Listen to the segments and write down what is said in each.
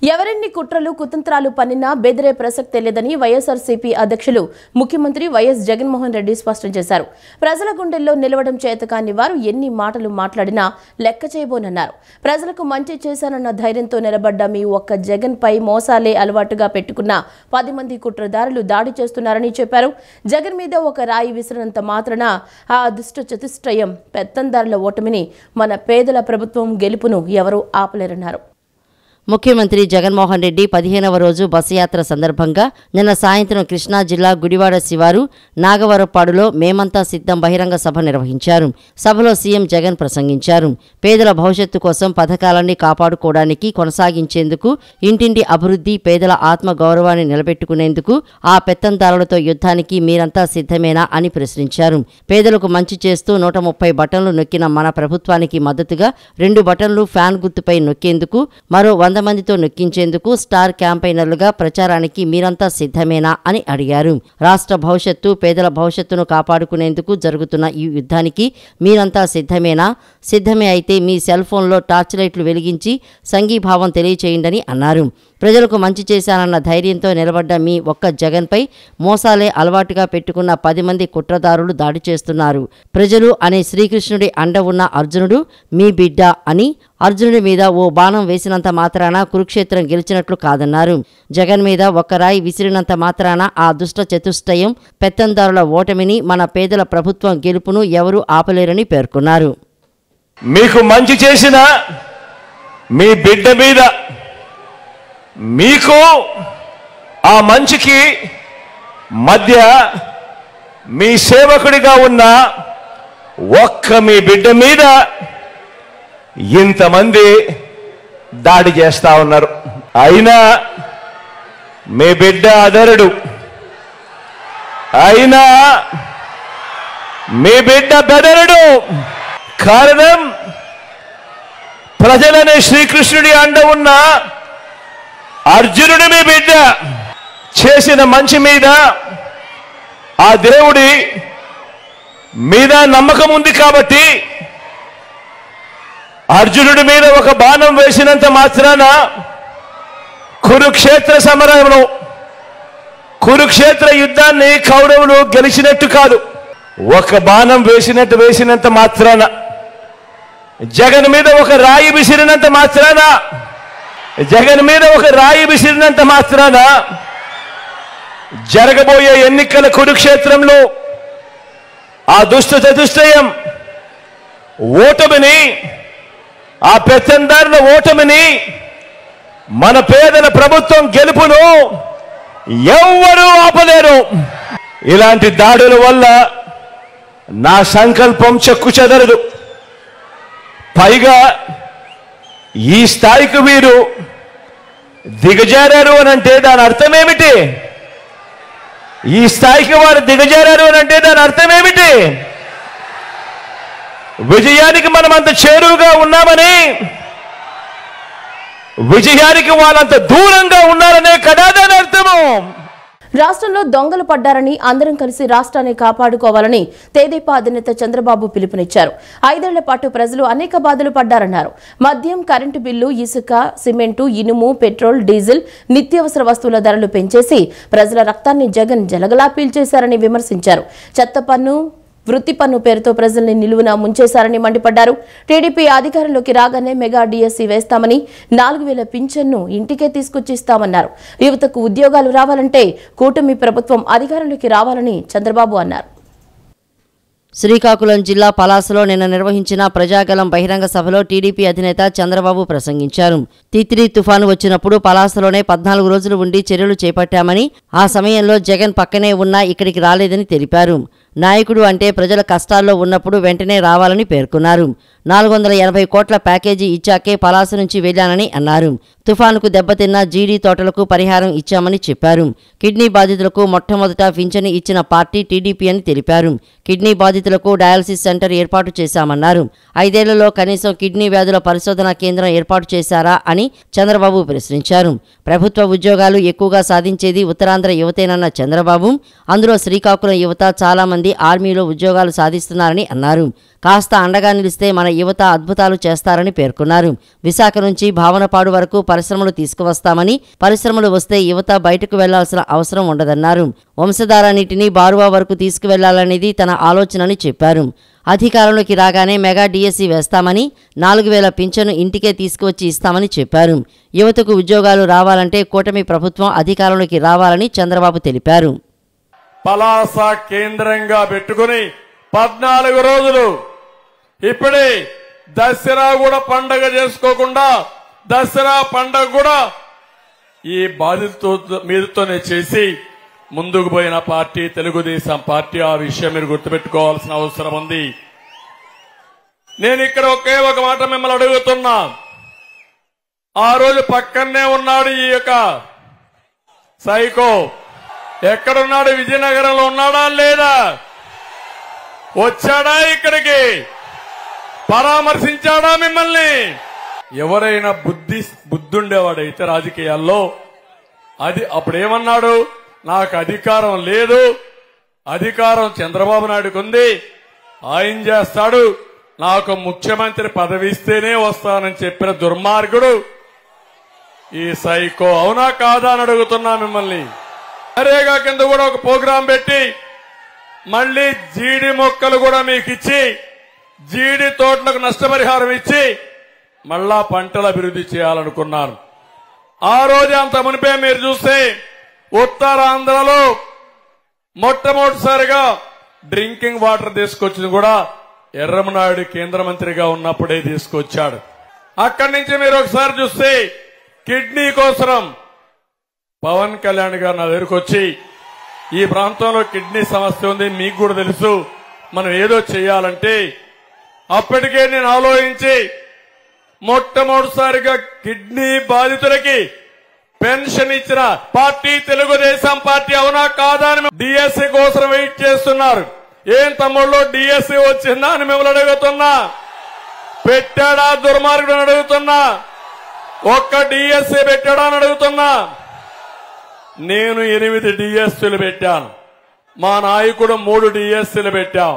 ఎవరెన్ని కుట్రలు కుతంత్రాలు పన్నినా బెదిరే ప్రసక్తే లేదని వైఎస్ఆర్సీపీ అధ్యక్షులు ముఖ్యమంత్రి వైఎస్ జగన్మోహన్ రెడ్డి స్పష్టం చేశారు. ప్రజల గుండెల్లో నిలవడం చేతకాని వారు ఎన్ని మాటలు మాట్లాడినా లెక్క చేయబోనన్నారు. ప్రజలకు మంచి చేశానన్న ధైర్యంతో నిలబడ్డ మీ ఒక్క జగన్ పై మోసాలే అలవాటుగా పెట్టుకున్న 10 మంది కుట్రదారులు దాడి చేస్తున్నారని చెప్పారు. జగన్ మీద ఒక రాయి విసిరినంత మాత్రాన ఆ దుష్ట చతుష్టయం పెత్తందారుల ఓటమిని, మన పేదల ప్రభుత్వం గెలుపును ఎవరూ ఆపలేరన్నారు. ముఖ్యమంత్రి జగన్మోహన్ రెడ్డి 15వ రోజు బస్సు యాత్ర సందర్భంగా నిన్న సాయంత్రం కృష్ణా జిల్లా గుడివాడ శివారు నాగవరపాడులో మేమంతా సిద్ధం బహిరంగ సభ నిర్వహించారు. సభలో సీఎం జగన్ ప్రసంగించారు. పేదల భవిష్యత్తు కోసం పథకాలన్నీ కాపాడుకోవడానికి, కొనసాగించేందుకు, ఇంటింటి అభివృద్ధి, పేదల ఆత్మ గౌరవాన్ని నిలబెట్టుకునేందుకు ఆ పెత్తందారులతో యుద్ధానికి మీరంతా సిద్ధమేనా అని ప్రశ్నించారు. పేదలకు మంచి చేస్తూ 130 బటన్లు నొక్కిన మన ప్రభుత్వానికి మద్దతుగా 2 బటన్లు ఫ్యాన్ గుర్తుపై నొక్కేందుకు, మరో 100 మందితో నొక్కించేందుకు స్టార్ క్యాంపైనర్లుగా ప్రచారానికి మీరంతా సిద్ధమేనా అని అడిగారు. రాష్ట్ర భవిష్యత్తు, పేదల భవిష్యత్తును కాపాడుకునేందుకు జరుగుతున్న ఈ యుద్ధానికి మీరంతా సిద్ధమేనా? సిద్ధమే అయితే మీ సెల్ ఫోన్లో టార్చ్ లైట్లు వెలిగించి సంఘీభావం తెలియచేయండి అన్నారు. ప్రజలకు మంచి చేశానన్న ధైర్యంతో నిలబడ్డ మీ ఒక్క జగన్పై మోసాలే అలవాటుగా పెట్టుకున్న 10 మంది కుట్రదారులు దాడి చేస్తున్నారు. ప్రజలు అనే శ్రీకృష్ణుడి అండ ఉన్న అర్జునుడు మీ బిడ్డ అని, అర్జునుడి మీద ఓ బాణం వేసినంత మాత్రాన కురుక్షేత్రం గెలిచినట్లు కాదన్నారు. జగన్ మీద ఒక్క రాయి విసిరినంత మాత్రాన ఆ దుష్ట చతుష్టయం పెత్తందారుల ఓటమిని, మన పేదల ప్రభుత్వం గెలుపును ఎవరూ ఆపలేరని పేర్కొన్నారు. మీకు మంచి చేసిన మీ బిడ్డ మీద, మీకు ఆ మంచికి మధ్య మీ సేవకుడిగా ఉన్న ఒక్క మీ బిడ్డ మీద ఇంతమంది దాడి చేస్తా ఉన్నారు. అయినా మీ బిడ్డ అదరుడు, అయినా మీ బిడ్డ బెదరుడు. కారణం, ప్రజలనే శ్రీకృష్ణుడి అండ ఉన్న అర్జునుడి మీ బిడ్డ చేసిన మంచి మీద ఆ దేవుడి మీద నమ్మకం ఉంది కాబట్టి అర్జునుడి మీద ఒక బాణం వేసినంత మాత్రాన కురుక్షేత్ర సమరంలో, కురుక్షేత్ర యుద్ధాన్ని కౌరవులు గెలిచినట్టు కాదు. ఒక బాణం వేసినంత మాత్రాన, జగన్ మీద ఒక రాయి విసిరినంత మాత్రాన, జగన్ మీద ఒక రాయి విసిరినంత మాత్రాన జరగబోయే ఎన్నికల కురుక్షేత్రంలో ఆ దుష్ట చతుష్టయం ఓటమిని, ఆ పెత్తందారుల ఓటమిని, మన పేదల ప్రభుత్వం గెలుపును ఎవ్వరూ ఆపలేరు. ఇలాంటి దాడుల వల్ల నా సంకల్పం చెక్కు చెదరదు. పైగా ఈ స్థాయికి వీరు దిగజారారు అనంటే దాని అర్థం ఏమిటి? ఈ స్థాయికి వారు దిగజారారు అనంటే దాని అర్థం ఏమిటి? విజయానికి మనం అంత చేరువుగా ఉన్నామని, విజయానికి వాళ్ళంత దూరంగా ఉన్నారనే కదా దాని అర్థము. రాష్ట్రంలో దొంగలు పడ్డారని, అందరం కలిసి రాష్ట్రాన్ని కాపాడుకోవాలని తెదేపా అధినేత చంద్రబాబు పిలుపునిచ్చారు. 5 ఏళ్ల పాటు ప్రజలు అనేక బాధలు పడ్డారన్నారు. మద్యం, కరెంటు బిల్లు, ఇసుక, సిమెంటు, ఇనుము, పెట్రోల్, డీజిల్, నిత్యావసర వస్తువుల ధరలు పెంచేసి ప్రజల రక్తాన్ని జగన్ జలగలా పీల్చేశారని విమర్శించారు. చెత్త పన్ను, వృత్తి పన్ను పేరుతో ప్రజల్ని నిలువున ముంచేశారని మండిపడ్డారు. టీడీపీ అధికారంలోకి రాగానే మెగా డిఎస్సీ వేస్తామని, 4000 పింఛన్ను ఇంటికే తీసుకొచ్చిస్తామన్నారు. యువతకు ఉద్యోగాలు రావాలంటే కూటమి ప్రభుత్వం అధికారంలోకి రావాలని చంద్రబాబు అన్నారు. శ్రీకాకుళం జిల్లా పలాసలో నిన్న నిర్వహించిన ప్రజాగలం బహిరంగ సభలో టీడీపీ అధినేత చంద్రబాబు ప్రసంగించారు. తిత్లీ తుఫాను వచ్చినప్పుడు పలాసలోనే 14 రోజులు ఉండి చర్యలు చేపట్టామని, ఆ సమయంలో జగన్ పక్కనే ఉన్నా ఇక్కడికి రాలేదని తెలిపారు. నాయకుడు అంటే ప్రజల కష్టాల్లో ఉన్నప్పుడు వెంటనే రావాలని పేర్కొన్నారు. 480 కోట్ల ప్యాకేజీ ఇచ్చాకే పలాస నుంచి వెళ్లానని అన్నారు. తుఫానుకు దెబ్బతిన్న జీడీ తోటలకు పరిహారం ఇచ్చామని చెప్పారు. కిడ్నీ బాధితులకు మొట్టమొదట పింఛను ఇచ్చిన పార్టీ టీడీపీ అని తెలిపారు. కిడ్నీ బాధితులకు డయాలసిస్ సెంటర్ ఏర్పాటు చేశామన్నారు. 5 ఏళ్లలో కనీసం కిడ్నీ వ్యాధుల పరిశోధనా కేంద్రం ఏర్పాటు చేశారా అని చంద్రబాబు ప్రశ్నించారు. ప్రభుత్వ ఉద్యోగాలు ఎక్కువగా సాధించేది ఉత్తరాంధ్ర యువతేనన్న చంద్రబాబు, అందులో శ్రీకాకుళం యువత చాలా మంది మంది ఆర్మీలో ఉద్యోగాలు సాధిస్తున్నారని అన్నారు. కాస్త అండగా నిలిస్తే మన యువత అద్భుతాలు చేస్తారని పేర్కొన్నారు. విశాఖ నుంచి భావనపాడు వరకు పరిశ్రమలు తీసుకువస్తామని, పరిశ్రమలు వస్తే యువత బయటకు వెళ్లాల్సిన అవసరం ఉండదన్నారు. వంశధార నీటిని బారువా వరకు తీసుకువెళ్లాలనేది తన ఆలోచనని చెప్పారు. అధికారంలోకి రాగానే మెగా డిఎస్సి వేస్తామని, 4,000 పింఛను ఇంటికే తీసుకువచ్చి ఇస్తామని చెప్పారు. యువతకు ఉద్యోగాలు రావాలంటే కూటమి ప్రభుత్వం అధికారంలోకి రావాలని చంద్రబాబు తెలిపారు. పలాస కేంద్రంగా పెట్టుకుని 14 రోజులు ఇప్పుడే దసరా కూడా పండగ చేసుకోకుండా, దసరా పండగ కూడా ఈ బాధితులతో మీదతోనే చేసి ముందుకు పోయిన పార్టీ తెలుగుదేశం పార్టీ. ఆ విషయం మీరు గుర్తుపెట్టుకోవాల్సిన అవసరం ఉంది. నేను ఇక్కడ ఒకే ఒక మాట మిమ్మల్ని అడుగుతున్నా. ఆ రోజు పక్కనే ఉన్నాడు ఈ యొక్క సైకో. ఎక్కడున్నాడు? విజయనగరంలో ఉన్నాడా లేదా? వచ్చాడా ఇక్కడికి? పరామర్శించాడా మిమ్మల్ని? ఎవరైనా బుద్ధుండేవాడైతే రాజకీయాల్లో అది అప్పుడేమన్నాడు? నాకు అధికారం లేదు, అధికారం చంద్రబాబు నాయుడుకు ఉంది, ఆయన చేస్తాడు, నాకు ముఖ్యమంత్రి పదవి ఇస్తేనే వస్తానని చెప్పిన దుర్మార్గుడు ఈ సైకో. అవునా కాదా అని అడుగుతున్నా మిమ్మల్ని. నరేగా కింద కూడా ఒక ప్రోగ్రాం పెట్టి మళ్లీ జీడి మొక్కలు కూడా మీకు ఇచ్చి, జీడి తోటలకు నష్టపరిహారం ఇచ్చి మళ్ళా పంటల అభివృద్ధి చేయాలనుకున్నారు. ఆ రోజు అంత మునిపే మీరు చూస్తే ఉత్తరాంధ్రలో మొట్టమొదటిసారిగా డ్రింకింగ్ వాటర్ తీసుకొచ్చింది కూడా ఎర్రమనాయుడు కేంద్ర మంత్రిగా ఉన్నప్పుడే తీసుకొచ్చాడు. అక్కడి నుంచి మీరు ఒకసారి చూస్తే కిడ్నీ కోసం పవన్ కళ్యాణ్ గారు నా దగ్గరకు వచ్చి, ఈ ప్రాంతంలో కిడ్నీ సమస్య ఉంది, మీకు కూడా తెలుసు, మనం ఏదో చేయాలంటే అప్పటికే నేను ఆలోచించి మొట్టమొదటిసారిగా కిడ్నీ బాధితులకి పెన్షన్ ఇచ్చిన పార్టీ తెలుగుదేశం పార్టీ. అవునా కాదా అని డిఎస్సి కోసం వెయిట్ చేస్తున్నారు. ఏం తమ్ముళ్ళు డిఎస్సి వచ్చిందా అని మిమ్మల్ని అడుగుతున్నా. పెట్టాడా దుర్మార్గుడు అని అడుగుతున్నా. ఒక్క డిఎస్సి పెట్టాడా అని అడుగుతున్నా. నేను 8 డిఎస్సీలు పెట్టాను. మా నాయకుడు 3 డిఎస్సీలు పెట్టాం.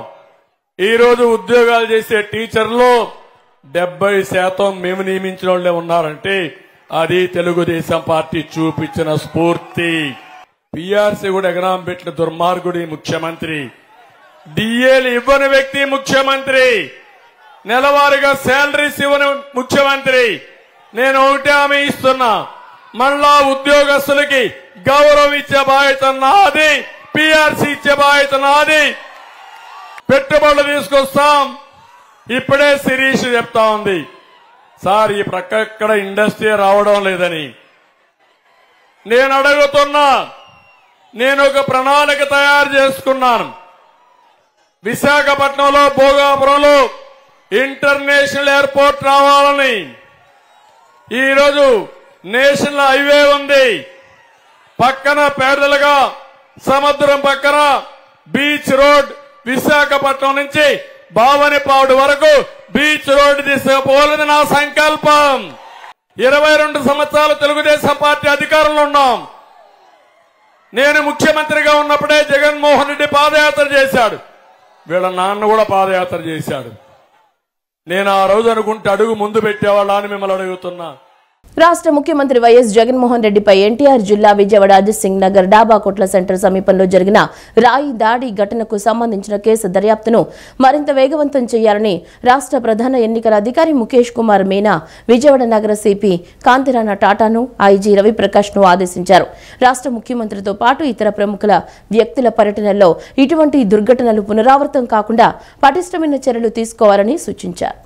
ఈరోజు ఉద్యోగాలు చేసే టీచర్లు 70% మేము నియమించిన వాళ్ళే ఉన్నారంటే అది తెలుగుదేశం పార్టీ చూపించిన స్ఫూర్తి. పిఆర్సీ కూడా ఎగనాం పెట్టిన దుర్మార్గుడి ముఖ్యమంత్రి. డిఏలు ఇవ్వని వ్యక్తి ముఖ్యమంత్రి. నెలవారీగా శాలరీస్ ఇవ్వని ముఖ్యమంత్రి. నేను ఒకటే హామీ ఇస్తున్నా, మళ్ళా ఉద్యోగస్తులకి గౌరవం ఇచ్చే బాధ్యత నాది, పిఆర్సీ ఇచ్చే బాధ్యత నాది. పెట్టుబడులు తీసుకొస్తాం. ఇప్పుడే శిరీష్ చెప్తా ఉంది, సార్ ఈ ప్రక్క ఎక్కడ ఇండస్ట్రీ రావడం లేదని. నేను అడుగుతున్నా, నేను ఒక ప్రణాళిక తయారు చేసుకున్నాను. విశాఖపట్నంలో భోగాపురంలో ఇంటర్నేషనల్ ఎయిర్పోర్ట్ రావాలని. ఈరోజు నేషనల్ హైవే ఉంది, పక్కన పేదలుగా సముద్రం పక్కన బీచ్ రోడ్, విశాఖపట్నం నుంచి భావనపాడు వరకు బీచ్ రోడ్ తీసుకుపోవాలని నా సంకల్పం. 22 సంవత్సరాలు తెలుగుదేశం పార్టీ అధికారంలో ఉన్నాం. నేను ముఖ్యమంత్రిగా ఉన్నప్పుడే జగన్మోహన్ రెడ్డి పాదయాత్ర చేశాడు, వీళ్ళ నాన్న కూడా పాదయాత్ర చేశాడు. నేను ఆ రోజు అనుకుంటే అడుగు ముందు పెట్టేవాళ్ళ అని మిమ్మల్ని అడుగుతున్నా. రాష్ట్ర ముఖ్యమంత్రి వైఎస్ జగన్మోహన్ రెడ్డిపై ఎన్టీఆర్ జిల్లా విజయవాడ అజిత్ సింగ్ నగర్ డాబా కోట్ల సెంటర్ సమీపంలో జరిగిన రాయి దాడి ఘటనకు సంబంధించిన కేసు దర్యాప్తును మరింత వేగవంతం చేయాలని రాష్ట్ర ప్రధాన ఎన్నికల అధికారి ముఖేష్ కుమార్ మీనా విజయవాడ నగర సిపి కాంతిరాణ టాటాను, ఐజీ రవిప్రకాష్ ను ఆదేశించారు. రాష్ట్ర ముఖ్యమంత్రితో పాటు ఇతర ప్రముఖుల వ్యక్తుల పర్యటనల్లో ఇటువంటి దుర్ఘటనలు పునరావృతం కాకుండా పటిష్టమైన చర్యలు తీసుకోవాలని సూచించారు.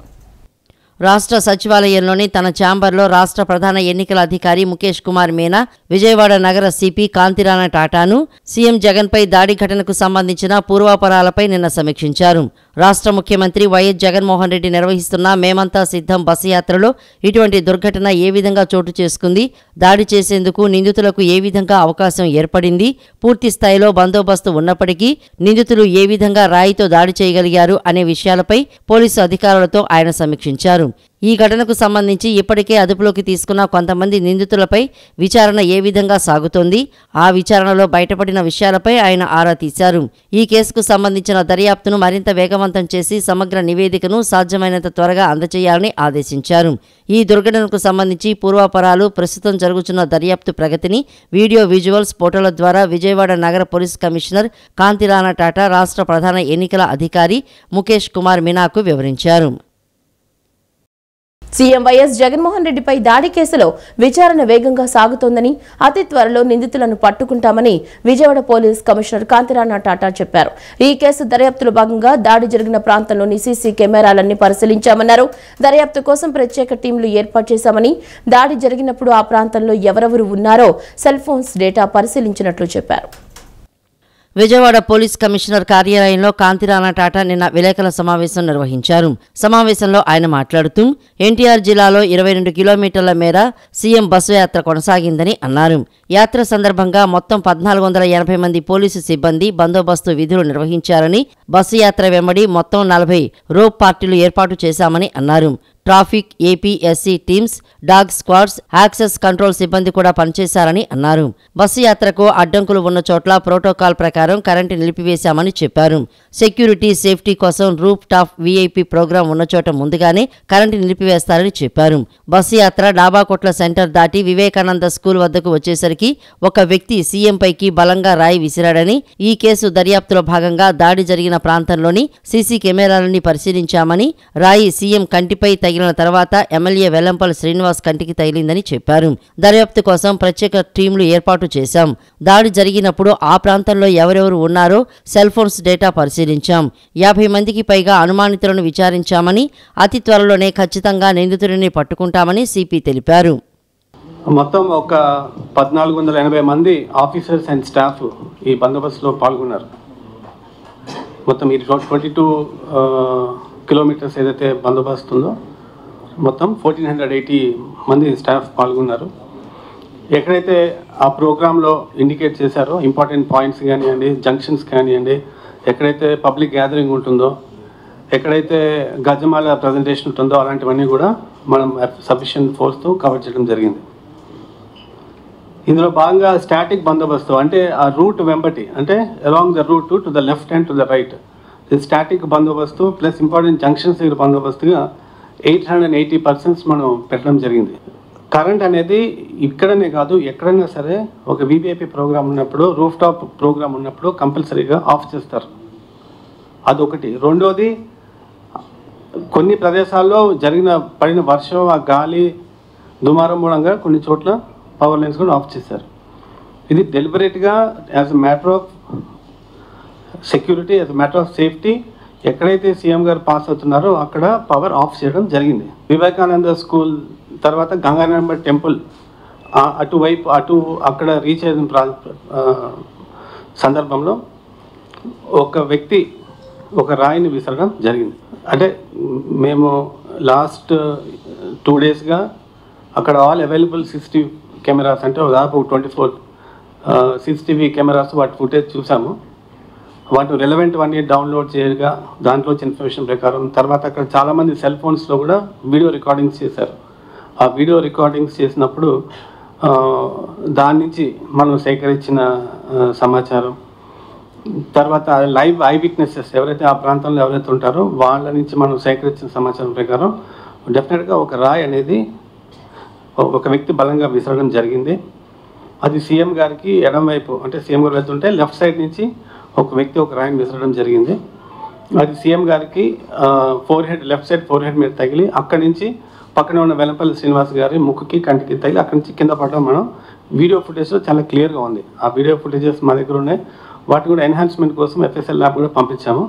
రాష్ట్ర సచివాలయంలోని తన ఛాంబర్లో రాష్ట్ర ప్రధాన ఎన్నికల అధికారి ముఖేష్ కుమార్ మీనా విజయవాడ నగర సిపి కాంతిరాణ టాటాను సీఎం జగన్పై దాడి ఘటనకు సంబంధించిన పూర్వాపరాలపై నిన్న సమీక్షించారు. రాష్ట్ర ముఖ్యమంత్రి వైఎస్ జగన్మోహన్ రెడ్డి నిర్వహిస్తున్న మేమంతా సిద్ధం బస్సు యాత్రలో ఇటువంటి దుర్ఘటన ఏ విధంగా చోటు చేసుకుంది, దాడి చేసేందుకు నిందితులకు ఏ విధంగా అవకాశం ఏర్పడింది, పూర్తి స్థాయిలో బందోబస్తు ఉన్నప్పటికీ నిందితులు ఏ విధంగా రాయితో దాడి చేయగలిగారు అనే విషయాలపై పోలీసు అధికారులతో ఆయన సమీక్షించారు. ఈ ఘటనకు సంబంధించి ఇప్పటికే అదుపులోకి తీసుకున్న కొంతమంది నిందితులపై విచారణ ఏ విధంగా సాగుతోంది, ఆ విచారణలో బయటపడిన విషయాలపై ఆయన ఆరా తీశారు. ఈ కేసుకు సంబంధించిన దర్యాప్తును మరింత వేగవంతం చేసి సమగ్ర నివేదికను సాధ్యమైనంత త్వరగా అందజేయాలని ఆదేశించారు. ఈ దుర్ఘటనకు సంబంధించి పూర్వాపరాలు, ప్రస్తుతం జరుగుతున్న దర్యాప్తు ప్రగతిని వీడియో విజువల్స్ ఫోటోల ద్వారా విజయవాడ నగర పోలీస్ కమిషనర్ కాంతిరాణ టాటా రాష్ట్ర ప్రధాన ఎన్నికల అధికారి ముఖేష్ కుమార్ మీనాకు వివరించారు. సీఎం వైఎస్ జగన్మోహన్ రెడ్డిపై దాడి కేసులో విచారణ వేగంగా సాగుతోందని, అతి త్వరలో నిందితులను పట్టుకుంటామని విజయవాడ పోలీస్ కమిషనర్ కాంతిరాణ టాటా చెప్పారు. ఈ కేసు దర్యాప్తులో భాగంగా దాడి జరిగిన ప్రాంతంలోని సీసీ కెమెరాలన్నీ పరిశీలించామన్నారు. దర్యాప్తు కోసం ప్రత్యేక టీంలు ఏర్పాటు చేశామని, దాడి జరిగినప్పుడు ఆ ప్రాంతంలో ఎవరెవరు ఉన్నారో సెల్ ఫోన్స్ డేటా పరిశీలించినట్లు చెప్పారు. విజయవాడ పోలీస్ కమిషనర్ కార్యాలయంలో కాంతిరాణ టాటా నిన్న విలేకరుల సమావేశం నిర్వహించారు. సమావేశంలో ఆయన మాట్లాడుతూ ఎన్టీఆర్ జిల్లాలో 22 కిలోమీటర్ల మేర సీఎం బస్సు యాత్ర కొనసాగిందని అన్నారు. యాత్ర సందర్భంగా మొత్తం 1480 మంది పోలీసు సిబ్బంది బందోబస్తు విధులు నిర్వహించారని, బస్సు యాత్ర వెంబడి మొత్తం 40 రోప్ పార్టీలు ఏర్పాటు చేశామని అన్నారు. Traffic, APSC teams, dog squads, access control సిబ్బంది కూడా పనిచేశారని అన్నారు. బస్సు యాత్రకు అడ్డంకులు ఉన్న చోట్ల ప్రోటోకాల్ ప్రకారం కరెంటు నిలిపివేశామని చెప్పారు. సెక్యూరిటీ, సేఫ్టీ కోసం రూఫ్ టాప్ వీఐపీ ప్రోగ్రాం ఉన్న చోట ముందుగానే కరెంటు నిలిపివేస్తారని చెప్పారు. బస్సు యాత్ర డాబాకొట్ల సెంటర్ దాటి వివేకానంద స్కూల్ వద్దకు వచ్చేసరికి ఒక వ్యక్తి సీఎం పైకి బలంగా రాయి విసిరాడని, ఈ కేసు దర్యాప్తులో భాగంగా దాడి జరిగిన ప్రాంతంలోని సీసీ కెమెరాలని పరిశీలించామని, రాయి సీఎం కంటిపై తగిలిన తర్వాత ఎమ్మెల్యే వెల్లంపల్లి శ్రీనివాస్ కంటికి తగిలిందని చెప్పారు. దర్యాప్తు కోసం ప్రత్యేక టీంలు ఏర్పాటు చేశాం. దాడి జరిగినప్పుడు ఆ ప్రాంతంలో ఎవరెవరు ఉన్నారో సెల్ ఫోన్స్ డేటా పరిశీలించాం. 50 మందికి పైగా అనుమానితులను విచారించామని, అతి త్వరలోనే ఖచ్చితంగా నిందితుడిని పట్టుకుంటామని సిపి తెలిపారు. మొత్తం ఒక 1480 మంది ఆఫీసర్స్ అండ్ స్టాఫ్ ఈ బందోబస్తులో పాల్గొన్నారు. మొత్తం ఈ 22 కిలోమీటర్స్ ఏదైతే బందోబస్తు ఉందో మొత్తం 1480 మంది స్టాఫ్ పాల్గొన్నారు. ఎక్కడైతే ఆ ప్రోగ్రాంలో ఇండికేట్ చేశారో ఇంపార్టెంట్ పాయింట్స్ కానివ్వండి, జంక్షన్స్ కానివ్వండి, ఎక్కడైతే పబ్లిక్ గ్యాదరింగ్ ఉంటుందో, ఎక్కడైతే గజమాల ప్రజెంటేషన్ ఉంటుందో అలాంటివన్నీ కూడా మనం సఫిషియెంట్ ఫోర్స్తో కవర్ చేయడం జరిగింది. ఇందులో భాగంగా స్టాటిక్ బందోబస్తు అంటే ఆ రూట్ వెంబటి, అంటే along the route to the left and to the right, ఇది స్టాటిక్ బందోబస్తు ప్లస్ ఇంపార్టెంట్ జంక్షన్స్ దగ్గర బందోబస్తుగా 880 persons మనం పెట్టడం జరిగింది. కరెంట్ అనేది ఇక్కడనే కాదు, ఎక్కడైనా సరే ఒక వీవీఐపీ ప్రోగ్రామ్ ఉన్నప్పుడు, రూఫ్ టాప్ ప్రోగ్రామ్ ఉన్నప్పుడు కంపల్సరీగా ఆఫ్ చేస్తారు. అదొకటి. రెండోది, కొన్ని ప్రదేశాల్లో పడిన వర్షం, ఆ గాలి దుమారం మూలంగా కొన్ని చోట్ల పవర్ లైన్స్ కూడా ఆఫ్ చేశారు. ఇది డెలిబరేట్గా as a matter of security, as a matter of safety, ఎక్కడైతే సీఎం గారు పాస్ అవుతున్నారో అక్కడ పవర్ ఆఫ్ చేయడం జరిగింది. వివేకానంద స్కూల్ తర్వాత గంగారామ టెంపుల్ అటువైపు అక్కడ రీచ్ అయిన సందర్భంలో ఒక వ్యక్తి ఒక రాయిని విసరడం జరిగింది. అంటే మేము లాస్ట్ 2 daysగా అక్కడ ఆల్ అవైలబుల్ CCTV కెమెరాస్, అంటే దాదాపు 24 CCTV కెమెరాస్ వాటి ఫుటేజ్ చూసాము. వాటిని రెలవెంట్ అన్నీ డౌన్లోడ్ చేయగా దాంట్లో ఇన్ఫర్మేషన్ ప్రకారం తర్వాత అక్కడ చాలామంది సెల్ ఫోన్స్లో కూడా వీడియో రికార్డింగ్స్ చేశారు. ఆ వీడియో రికార్డింగ్స్ చేసినప్పుడు దాని నుంచి మనం సేకరించిన సమాచారం, తర్వాత లైవ్ ఐ విట్నెసెస్ ఎవరైతే ఆ ప్రాంతంలో ఎవరైతే ఉంటారో వాళ్ళ నుంచి మనం సేకరించిన సమాచారం ప్రకారం డెఫినెట్గా ఒక రాయి అనేది ఒక వ్యక్తి బలంగా విసరడం జరిగింది. అది సీఎం గారికి ఎడమవైపు, అంటే సీఎం గారు వెళ్తుంటే లెఫ్ట్ సైడ్ నుంచి ఒక వ్యక్తి ఒక రాయిని విసరడం జరిగింది. అది సీఎం గారికి లెఫ్ట్ సైడ్ ఫోర్ హెడ్ మీద తగిలి అక్కడి నుంచి పక్కన ఉన్న వెల్లంపల్లి శ్రీనివాస్ గారి ముక్కుకి కంటికి తగిలి అక్కడి నుంచి కింద పడడం మనం వీడియో ఫుటేజ్లో చాలా క్లియర్గా ఉంది. ఆ వీడియో ఫుటేజెస్ మా దగ్గర ఉన్నాయి. వాటి కూడా ఎన్హాన్స్మెంట్ కోసం FSL ల్యాబ్ కూడా పంపించాము.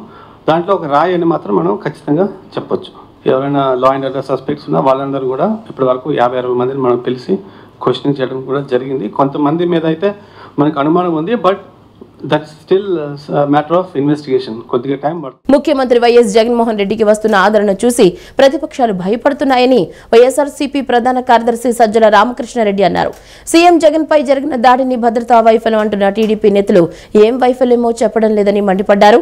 దాంట్లో ఒక రాయి అని మాత్రం మనం ఖచ్చితంగా చెప్పొచ్చు. ఎవరైనా లా అండ్ ఆర్డర్ సస్పెక్ట్స్ ఉన్నా వాళ్ళందరూ కూడా ఇప్పటి వరకు 50-60 మందిని మనం పిలిచి క్వశ్చనింగ్ చేయడం కూడా జరిగింది. కొంతమంది మీద అయితే మనకు అనుమానం ఉంది, but that's still matter of investigation. కొద్దిగా టైం పడుతుంది. ముఖ్యమంత్రి వైఎస్ జగన్మోహన్ రెడ్డికి వస్తున్న ఆదరణ చూసి ప్రతిపక్షాలు భయపడుతున్నాయని వైఎస్ఆర్సీపీ ప్రధాన కార్యదర్శి సజ్జల రామకృష్ణారెడ్డి అన్నారు. సీఎం జగన్ పై జరిగిన దాడిని భద్రతా వైఫల్యం అంటున్న టీడీపీ నేతలు ఏం వైఫల్యమో చెప్పడం లేదని మండిపడ్డారు.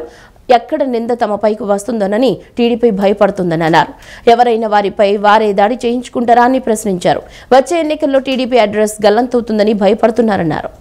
ఎక్కడ నింద తమపైకి వస్తుందోనని టీడీపీ భయపడుతుందని అన్నారు. ఎవరైనా వారిపై వారే దాడి చేయించుకుంటారా అని ప్రశ్నించారు. వచ్చే ఎన్నికల్లో టీడీపీ అడ్రస్ గల్లంతవుతుందని భయపడుతున్నారన్నారు.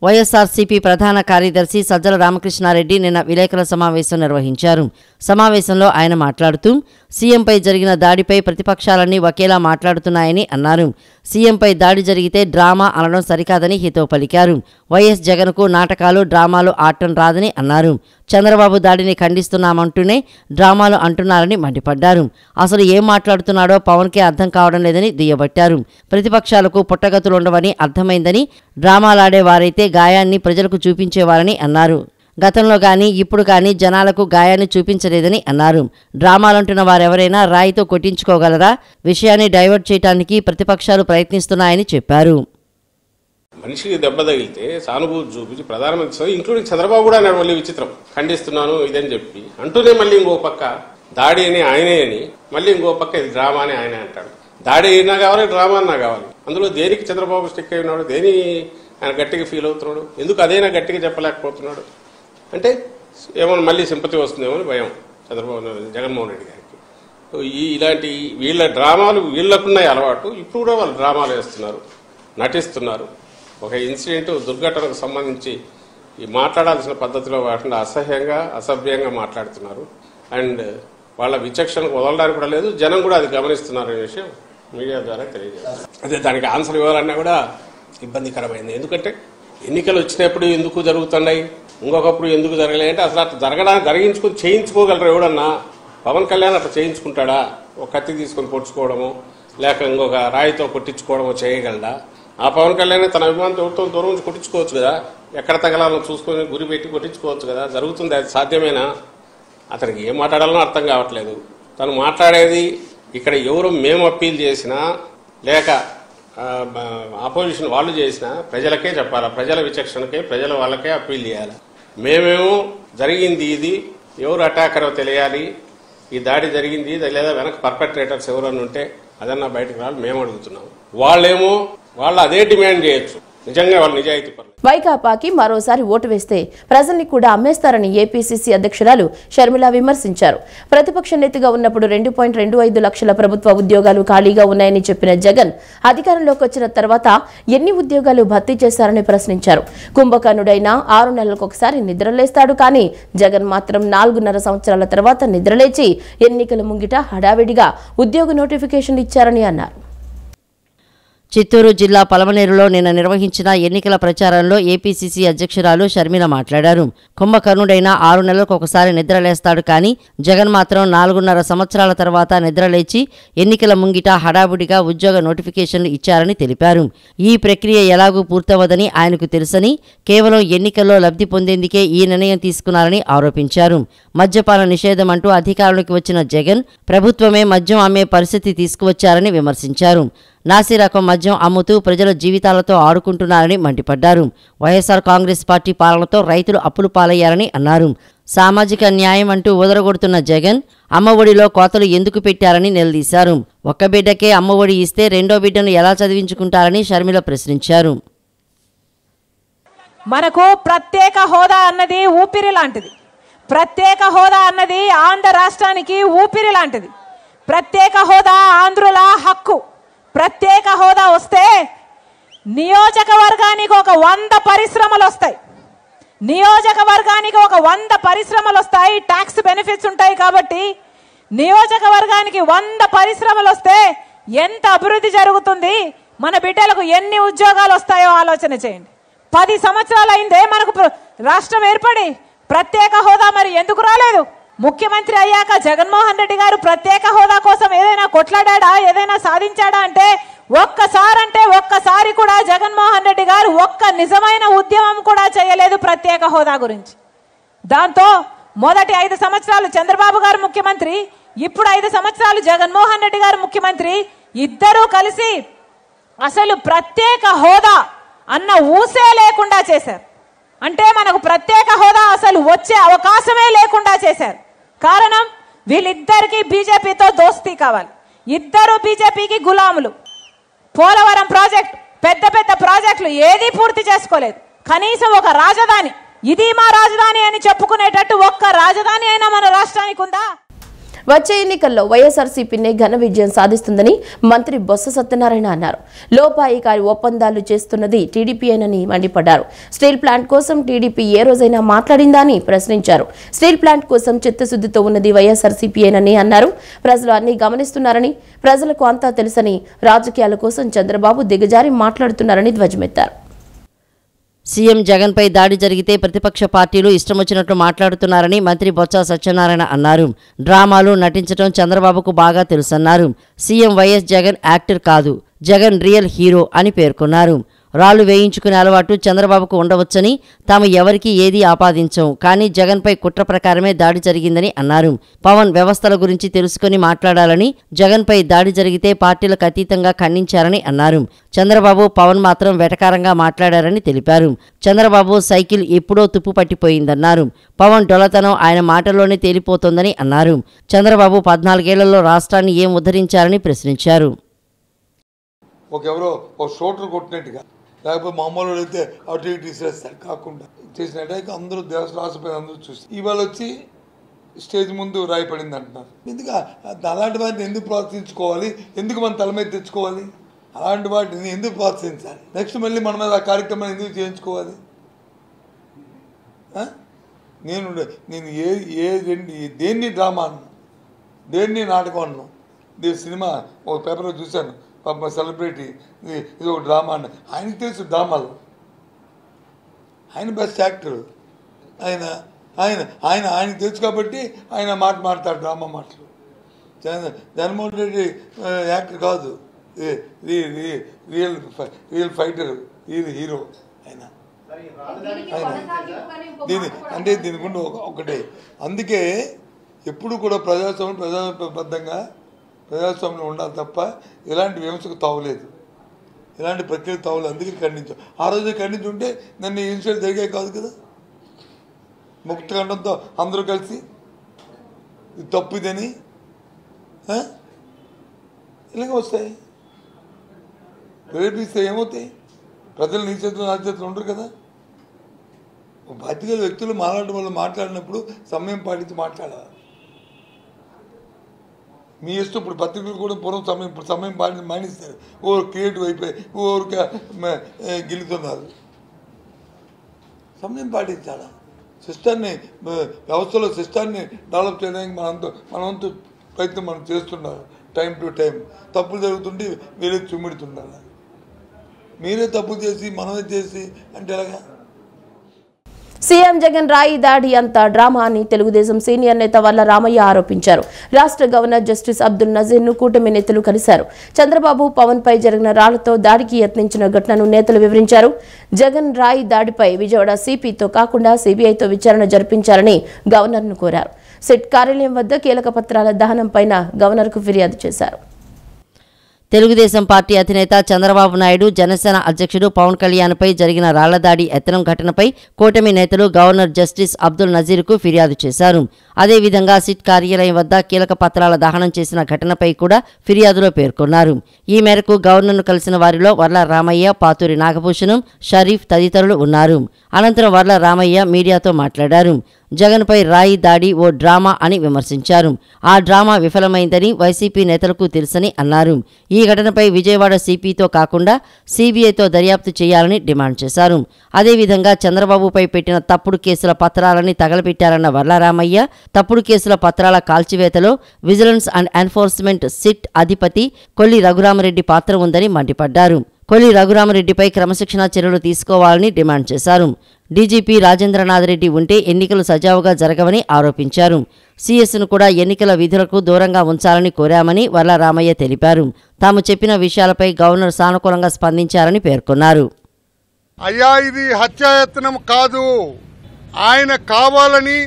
వైఎస్ఆర్సీపీ ప్రధాన కార్యదర్శి సజ్జల రామకృష్ణారెడ్డి నిన్న విలేకరుల సమావేశం నిర్వహించారు. సమావేశంలో ఆయన మాట్లాడుతూ సీఎంపై జరిగిన దాడిపై ప్రతిపక్షాలన్నీ ఒకేలా మాట్లాడుతున్నాయని అన్నారు. సీఎంపై దాడి జరిగితే డ్రామా అనడం సరికాదని హితవు పలికారు. వైఎస్ జగన్కు నాటకాలు డ్రామాలు ఆడటం రాదని అన్నారు. చంద్రబాబు దాడిని ఖండిస్తున్నామంటూనే డ్రామాలు అంటున్నారని మండిపడ్డారు. అసలు ఏం మాట్లాడుతున్నాడో పవన్కే అర్థం కావడం లేదని దుయ్యబట్టారు. ప్రతిపక్షాలకు పుట్టగతులుండవని అర్థమైందని, డ్రామాలాడే వారైతే గాయాన్ని ప్రజలకు చూపించేవారని అన్నారు. గతంలో కానీ ఇప్పుడు కానీ జనాలకు గాయాన్ని చూపించలేదని అన్నారు. డ్రామాలంటున్న వారెవరైనా రాయితో కొట్టించుకోగలరా? విషయాన్ని డైవర్ట్ చేయడానికి ప్రతిపక్షాలు ప్రయత్నిస్తున్నాయని చెప్పారు. మనిషికి దెబ్బ తగిలితే సానుభూతి చూపించి ప్రధానమంత్రి ఇంక్లూడింగ్ చంద్రబాబు కూడా అన్నాడు మళ్ళీ విచిత్రం, ఖండిస్తున్నాను ఇదని చెప్పి అంటూనే మళ్ళీ ఇంకో పక్క దాడి అని ఆయనే అని మళ్ళీ ఇంకో పక్క ఇది డ్రామా అని ఆయనే అంటాడు. దాడి అయినా కావాలి, డ్రామా అన్నా కావాలి. అందులో దేనికి చంద్రబాబు స్టిక్ అయి ఉన్నాడు, దేని ఆయన గట్టిగా ఫీల్ అవుతున్నాడు, ఎందుకు అదైనా గట్టిగా చెప్పలేకపోతున్నాడు అంటే ఏమన్నా మళ్ళీ సింపతి వస్తుందేమో అని భయం జగన్మోహన్ రెడ్డి గారికి. ఇలాంటి వీళ్ళ డ్రామాలు వీళ్ళకున్నాయి అలవాటు. ఇప్పుడు కూడా వాళ్ళు డ్రామాలు వేస్తున్నారు, నటిస్తున్నారు. ఒక ఇన్సిడెంట్ దుర్ఘటనకు సంబంధించి ఈ మాట్లాడాల్సిన పద్ధతిలో కాకుండా అసహ్యంగా అసభ్యంగా మాట్లాడుతున్నారు. అండ్ వాళ్ళ విచక్షణకు వదలడానికి కూడా లేదు. జనం కూడా అది గమనిస్తున్నారు అనే విషయం మీడియా ద్వారా తెలియజేస్తారు. అదే దానికి ఆన్సర్ ఇవ్వాలన్నా కూడా ఇబ్బందికరమైంది. ఎందుకంటే ఎన్నికలు వచ్చినప్పుడు ఎందుకు జరుగుతున్నాయి, ఇంకొకప్పుడు ఎందుకు జరగలేదు అంటే అసలు అట్లా జరగడానికి చేయించుకోగలరు ఎవడన్నా? పవన్ కళ్యాణ్ అట్లా చేయించుకుంటాడా? ఒక కత్తి తీసుకొని పొడుచుకోవడమో లేక ఇంకొక రాయితో కొట్టించుకోవడమో చేయగలడా? ఆ పవన్ కళ్యాణ్ తన అభిమానంతో ఎవరితో దూరం నుంచి కొట్టించుకోవచ్చు కదా, ఎక్కడ తగలాలో చూసుకొని గురి పెట్టి కొట్టించుకోవచ్చు కదా. జరుగుతుంది, అది సాధ్యమేనా? అతనికి ఏం మాట్లాడాలో అర్థం కావట్లేదు. తను మాట్లాడేది ఇక్కడ ఎవరు మేము అప్పీల్ చేసినా లేక ఆపోజిషన్ వాళ్ళు చేసినా ప్రజలకే చెప్పాలా, ప్రజల విచక్షణకే ప్రజల వాళ్ళకే అప్పీల్ చేయాలి. మేమేమో జరిగింది ఇది, ఎవరు అటాకరో తెలియాలి, ఈ దాడి జరిగింది లేదా వెనక పర్పెట్రేటర్స్ ఎవరన్నా ఉంటే అదన్నా బయటకు రావాలి మేము అడుగుతున్నాం. వాళ్ళేమో వాళ్ళు అదే డిమాండ్ చేయొచ్చు, నిజంగా వాళ్ళు నిజాయితీ పరులు. వైకాపాకి మరోసారి ఓటు వేస్తే ప్రజల్ని కూడా అమ్మేస్తారని ఏపీసీసీ అధ్యక్షురాలు షర్మిల విమర్శించారు. ప్రతిపక్ష నేతగా ఉన్నప్పుడు 2.25 లక్షల ప్రభుత్వ ఉద్యోగాలు ఖాళీగా ఉన్నాయని చెప్పిన జగన్ అధికారంలోకి వచ్చిన తర్వాత ఎన్ని ఉద్యోగాలు భర్తీ చేశారని ప్రశ్నించారు. కుంభకర్ణుడైనా 6 నెలలకొకసారి నిద్రలేస్తాడు, కానీ జగన్ మాత్రం 4.5 సంవత్సరాల తర్వాత నిద్రలేచి ఎన్నికల ముంగిట హడావిడిగా ఉద్యోగ నోటిఫికేషన్లు ఇచ్చారని అన్నారు. చిత్తూరు జిల్లా పలమనేరులో నిన్న నిర్వహించిన ఎన్నికల ప్రచారంలో ఏపీసీసీ అధ్యక్షురాలు షర్మిల మాట్లాడారు. కుంభకర్ణుడైనా 6 నెలలకు ఒకసారి నిద్రలేస్తాడు, కానీ జగన్ మాత్రం 4.5 సంవత్సరాల తర్వాత నిద్రలేచి ఎన్నికల ముంగిట హడావుడిగా ఉద్యోగ నోటిఫికేషన్లు ఇచ్చారని తెలిపారు. ఈ ప్రక్రియ ఎలాగూ పూర్తవదని ఆయనకు తెలుసని, కేవలం ఎన్నికల్లో లబ్ధి పొందేందుకే ఈ నిర్ణయం తీసుకున్నారని ఆరోపించారు. మద్యపాన నిషేధం అంటూ అధికారంలోకి వచ్చిన జగన్ ప్రభుత్వమే మద్యం అమ్మే పరిస్థితి తీసుకువచ్చారని విమర్శించారు. నాసిరకం మద్యం అమ్ముతూ ప్రజల జీవితాలతో ఆడుకుంటున్నారని మండిపడ్డారు. వైఎస్ఆర్ కాంగ్రెస్ పార్టీ పాలనతో రైతులు అప్పులు పాలయ్యారని అన్నారు. సామాజిక న్యాయం అంటూ ఉదరగొడుతున్న జగన్ అమ్మఒడిలో కోతలు ఎందుకు పెట్టారని నిలదీశారు. ఒక్క బిడ్డకే అమ్మఒడి ఇస్తే రెండో బిడ్డను ఎలా చదివించుకుంటారని షర్మిల ప్రశ్నించారు. మనకు ప్రత్యేక హోదా అన్నది ఊపిరి లాంటిది. ప్రత్యేక హోదా అన్నది ఆంధ్ర రాష్ట్రానికి ఊపిరి లాంటిది. ప్రత్యేక హోదా ఆంధ్రుల హక్కు. ప్రత్యేక హోదా వస్తే నియోజకవర్గానికి ఒక 100 పరిశ్రమలు వస్తాయి. నియోజకవర్గానికి ఒక 100 పరిశ్రమలు వస్తాయి. ట్యాక్స్ బెనిఫిట్స్ ఉంటాయి కాబట్టి నియోజకవర్గానికి 100 పరిశ్రమలు వస్తే ఎంత అభివృద్ధి జరుగుతుంది, మన బిడ్డలకు ఎన్ని ఉద్యోగాలు వస్తాయో ఆలోచన చేయండి. 10 సంవత్సరాలు అయిందే మనకు రాష్ట్రం ఏర్పడి. ప్రత్యేక హోదా మరి ఎందుకు రాలేదు? ముఖ్యమంత్రి అయ్యాక జగన్మోహన్ రెడ్డి గారు ప్రత్యేక హోదా కోసం ఏదైనా కొట్లాడా, ఏదైనా సాధించాడా అంటే ఒక్కసారి కూడా జగన్మోహన్ రెడ్డి గారు ఒక్క నిజమైన ఉద్యమం కూడా చేయలేదు ప్రత్యేక హోదా గురించి. దాంతో మొదటి 5 సంవత్సరాలు చంద్రబాబు గారు ముఖ్యమంత్రి, ఇప్పుడు 5 సంవత్సరాలు జగన్మోహన్ రెడ్డి గారు ముఖ్యమంత్రి. ఇద్దరూ కలిసి అసలు ప్రత్యేక హోదా అన్న ఊసే లేకుండా చేశారు. అంటే మనకు ప్రత్యేక హోదా అసలు వచ్చే అవకాశమే లేకుండా చేశారు. కారణం వీళ్ళిద్దరికీ బీజేపీతో దోస్తీ కావాలి. ఇద్దరు బీజేపీకి గులాములు. పోలవరం ప్రాజెక్ట్, పెద్ద పెద్ద ప్రాజెక్టులు ఏదీ పూర్తి చేసుకోలేదు. కనీసం ఒక రాజధాని, ఇది మా రాజధాని అని చెప్పుకునేటట్టు ఒక్క రాజధాని అయినా మన రాష్ట్రానికి ఉందా? వచ్చే ఎన్నికల్లో వైఎస్ఆర్సీపీనే ఘన విజయం సాధిస్తుందని మంత్రి బొత్స సత్యనారాయణ అన్నారు. లోపాయికారి ఒప్పందాలు చేస్తున్నది టీడీపీయేనని మండిపడ్డారు. స్టీల్ ప్లాంట్ కోసం టీడీపీ ఏ రోజైనా మాట్లాడిందా అని ప్రశ్నించారు. స్టీల్ ప్లాంట్ కోసం చిత్తశుద్ధితో ఉన్నది వైఎస్ఆర్సీపీయేనని అన్నారు. ప్రజలు అన్ని గమనిస్తున్నారని, ప్రజలకు అంతా తెలుసని, రాజకీయాల కోసం చంద్రబాబు దిగజారి మాట్లాడుతున్నారని ధ్వజమెత్తారు. సీఎం జగన్పై దాడి జరిగితే ప్రతిపక్ష పార్టీలు ఇష్టమొచ్చినట్లు మాట్లాడుతున్నారని మంత్రి బొత్స సత్యనారాయణ అన్నారు. డ్రామాలు నటించడం చంద్రబాబుకు బాగా తెలుసన్నారు. సీఎం వైఎస్ జగన్ యాక్టర్ కాదు, జగన్ రియల్ హీరో అని పేర్కొన్నారు. రాళ్లు వేయించుకునే అలవాటు చంద్రబాబుకు ఉండవచ్చని, తాము ఎవరికీ ఏదీ ఆపాదించం, కానీ జగన్పై కుట్ర ప్రకారమే దాడి జరిగిందని అన్నారు. పవన్ వ్యవస్థల గురించి తెలుసుకుని మాట్లాడాలని, జగన్పై దాడి జరిగితే పార్టీలకు అతీతంగా ఖండించారని అన్నారు. చంద్రబాబు పవన్ మాత్రం వెటకారంగా మాట్లాడారని తెలిపారు. చంద్రబాబు సైకిల్ ఎప్పుడో తుప్పు పట్టిపోయిందన్నారు. పవన్ డొలతనం ఆయన మాటల్లోనే తేలిపోతోందని అన్నారు. చంద్రబాబు 14 ఏళ్లలో రాష్ట్రాన్ని ఏం ఉద్ధరించారని ప్రశ్నించారు. ఎవరో ఒక షోటర్ కొట్టినట్టుగా, లేకపోతే మామూలు అయితే అటు ఇటు తీసేస్తారు కాకుండా చేసిన అటాక్ అందరూ రాష్ట్రపతి అందరూ చూసి ఇవాళ వచ్చి స్టేజ్ ముందు రాయపడింది అంటున్నారు. ఎందుకు అలాంటి వాటిని ఎందుకు ప్రోత్సహించుకోవాలి? ఎందుకు మన తల మీద తెచ్చుకోవాలి? అలాంటి వాటిని ఎందుకు ప్రోత్సహించాలి? నెక్స్ట్ మళ్ళీ మన మీద ఆ కార్యక్రమాన్ని ఎందుకు చేయించుకోవాలి? నేను దేన్ని డ్రామా అన్నా, దేన్ని నాటకం అన్నా. సినిమా ఒక పేపర్లో చూశాను, పాప సెలబ్రిటీ ఇది ఒక డ్రామా అన్న. ఆయనకి తెలుసు డ్రామాలు, ఆయన బెస్ట్ యాక్టర్. ఆయనకి తెలుసు కాబట్టి ఆయన మాట్లాడతాడు డ్రామా మాటలు. జగన్మోహన్ రెడ్డి యాక్టర్ కాదు, రియల్ ఫైటర్, రియల్ హీరో ఆయన. దీనికి ఒకటే. అందుకే ఎప్పుడు కూడా ప్రజాస్వామ్యబద్ధంగా ప్రజాస్వామ్యం ఉండాలి తప్ప ఇలాంటి విమర్శకు తావులేదు, ఇలాంటి ప్రక్రియకు తావులేదు. అందుకే ఖండించాం. ఆ రోజే ఖండించుంటే నన్ను ఇన్సిడెంట్ జరిగాయి కాదు కదా. ముక్త ఖండంతో అందరూ కలిసి ఇది తప్పు ఇదని ఇలాగే వస్తాయి. ప్రేరేపిస్తే ఏమవుతాయి? ప్రజలు నీ చేతులు నా చేతులు ఉండరు కదా. బాధ్యత వ్యక్తులు మాట్లాడినప్పుడు సమయం పాటించి మాట్లాడాలి. మీ ఇష్టం. ఇప్పుడు పత్రికలు కూడా పూర్వం సమయం మానేస్తారు. ఓవర్ క్రియేటివ్ అయిపోయి ఓవర్గా గెలుతున్నారు. సమయం పాటించాలా? సిస్టాన్ని, వ్యవస్థలో సిస్టాన్ని డెవలప్ చేయడానికి మనంతా ప్రయత్నం మనం చేస్తున్నారు. టైం టు టైం తప్పులు జరుగుతుంటే మీరే చుమ్మిడుతున్నారు. మీరే తప్పు చేసి మనమే చేసి అంటే ఎలాగా? సీఎం జగన్ రాయి దాడి అంతా డ్రామా అని తెలుగుదేశం సీనియర్ నేత వల్ల రామయ్య ఆరోపించారు. రాష్ట్ర గవర్నర్ జస్టిస్ అబ్దుల్ నజీర్ ను కూటమి నేతలు కలిశారు. చంద్రబాబు పవన్ పై జరిగిన రాళ్లతో దాడికి యత్నించిన ఘటనను నేతలు వివరించారు. జగన్ రాయి దాడిపై విజయవాడ సిపితో కాకుండా సిబిఐతో విచారణ జరిపించాలని గవర్నర్ను కోరారు. సిట్ కార్యాలయం వద్ద కీలక పత్రాల దహనంపై గవర్నర్కు ఫిర్యాదు చేశారు. తెలుగుదేశం పార్టీ అధినేత చంద్రబాబు నాయుడు, జనసేన అధ్యక్షుడు పవన్ కళ్యాణ్పై జరిగిన రాళ్లదాడి ఎత్తనం ఘటనపై కూటమి నేతలు గవర్నర్ జస్టిస్ అబ్దుల్ నజీర్కు ఫిర్యాదు చేశారు. అదేవిధంగా సిట్ కార్యాలయం వద్ద కీలక పత్రాల దహనం చేసిన ఘటనపై కూడా ఫిర్యాదులో పేర్కొన్నారు. ఈ మేరకు గవర్నర్ను కలిసిన వారిలో వర్ల రామయ్య, పాతూరి నాగభూషణం, షరీఫ్ తదితరులు ఉన్నారు. అనంతరం వర్ల రామయ్య మీడియాతో మాట్లాడారు. జగన్పై రాయి దాడి ఓ డ్రామా అని విమర్శించారు. ఆ డ్రామా విఫలమైందని వైసీపీ నేతలకు తెలుసని అన్నారు. ఈ ఘటనపై విజయవాడ సిపితో కాకుండా సిబిఐతో దర్యాప్తు చేయాలని డిమాండ్ చేశారు. అదేవిధంగా చంద్రబాబుపై పెట్టిన తప్పుడు కేసుల పత్రాలని తగలబెట్టారన్న వర్లారామయ్య, తప్పుడు కేసుల పత్రాల కాల్చివేతలో విజిలెన్స్ అండ్ ఎన్ఫోర్స్మెంట్ సిట్ అధిపతి కొల్లి రఘురామరెడ్డి పాత్ర ఉందని మండిపడ్డారు. కొల్లి రఘురామరెడ్డిపై క్రమశిక్షణా చర్యలు తీసుకోవాలని డిమాండ్ చేశారు. డీజీపీ రాజేంద్రనాథ్ రెడ్డి ఉంటే ఎన్నికలు సజావుగా జరగవని ఆరోపించారు. సీఎస్ను కూడా ఎన్నికల విధులకు దూరంగా ఉంచాలని కోరామని వర్లారామయ్య తెలిపారు. తాము చెప్పిన విషయాలపై గవర్నర్ సానుకూలంగా స్పందించారని పేర్కొన్నారు. అయ్యా, ఇది హత్యాయత్నం కాదు. ఆయన కావాలని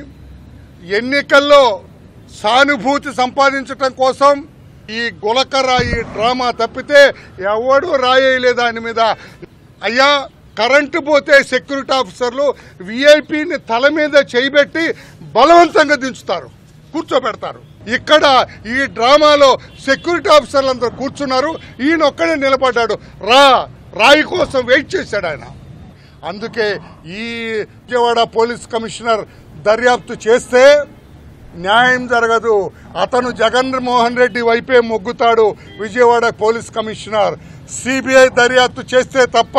ఎన్నికల్లో సానుభూతి సంపాదించటం కోసం ఈ గులకరాయి డ్రామా తప్పితే ఎవడూ రాయలేదు ఆయన మీద. అయ్యా, కరెంటు పోతే సెక్యూరిటీ ఆఫీసర్లు విఐపిని తల మీద చేయబెట్టి బలవంతంగా దించుతారు, కూర్చోబెడతారు. ఇక్కడ ఈ డ్రామాలో సెక్యూరిటీ ఆఫీసర్లు అందరూ కూర్చున్నారు, ఈయన ఒక్కడే నిలబడ్డాడు. రాయి కోసం వెయిట్ చేశాడు ఆయన. అందుకే ఈ విజయవాడ పోలీస్ కమిషనర్ దర్యాప్తు చేస్తే న్యాయం జరగదు. అతను జగన్మోహన్ రెడ్డి వైపే మొగ్గుతాడు. విజయవాడ పోలీస్ కమిషనర్ సిబిఐ దర్యాప్తు చేస్తే తప్ప